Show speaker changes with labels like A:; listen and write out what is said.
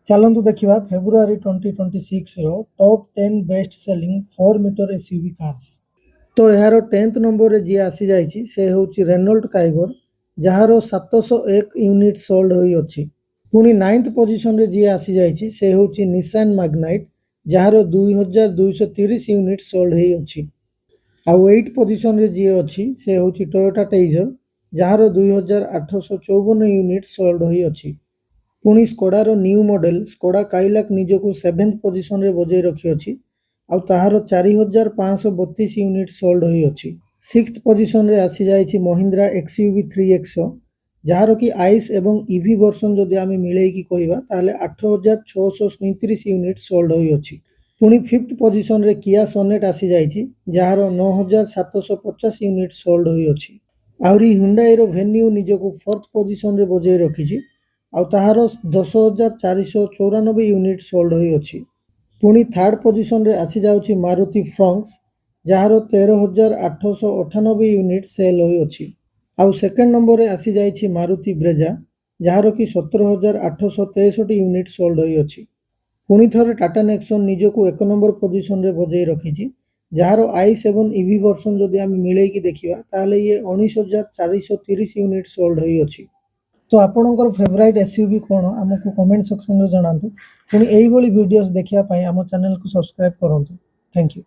A: चलतु देखा फेब्रुआरी 2026 रो top 10 best selling 4 metre SUV cars. तो यार 10th नंबर जी आसी जाइए से हूँ रेनॉल्ट काइगर जार 701 यूनिट सोल्ड होई अछि। पुणी 9th पोजिशन रे जी आसी जाइए से हूँ Nissan Magnite jar 2230 unit sold होई अछि। आउ 8th पोजिशन रे जी अछि से हूँ टोयोटा टेजर जार 2854 यूनिट सोल्ड होई अछि। पुणी स्कोडार न्यू मॉडल स्कोडा काइलाक निजको 7th पोजिशन रे बजाय रखी अछि आउ ताहार 4532 यूनिट सोल्ड होई अछि। 6th पोजिशन रे आसी जाइछि महिंद्रा एक्सयूवी 3X जार कि आइस एवं ईवी वर्जन जदि आमे मिले कि कहबा ताले 8637 यूनिट सोल्ड होई अछि। पुणी 5th पोजिशन रे किया सोनेट आसी जाइछि जार 9750 यूनिट सोल्ड होई अछि। आउरी हुंडई रो वेन्यू निजको 4th पोजिशन रे बजाय रखिछि आउ ताहार 10494 यूनिट सोल्ड होई अछि। पुणी 3rd पोजिशन रे आसी जाउछि मारुति फ्रंक्स जार 13898 यूनिट सेल होई अछि। आउ सेकंड नंबर रे आसी जाइछि मारुति ब्रेजा जार कि 17863 यूनिट सोल्ड होई अछि। पुणी थरे टाटा नेक्सन निजको 1 नंबर पोजिशन रे बजाय रखिछि जार आइस एवं ईवी वर्जन जदि आमे मिले कि देखिबा ताले ये 19430 यूनिट सोल्ड होई अछि। तो आपणकर फेवराइट एसयूवी कौन आमको कमेंट सेक्शन में जनातु। पुणी एही भली वीडियोस देखिया पाई आम चैनल को सब्सक्राइब करंतु। Thank you.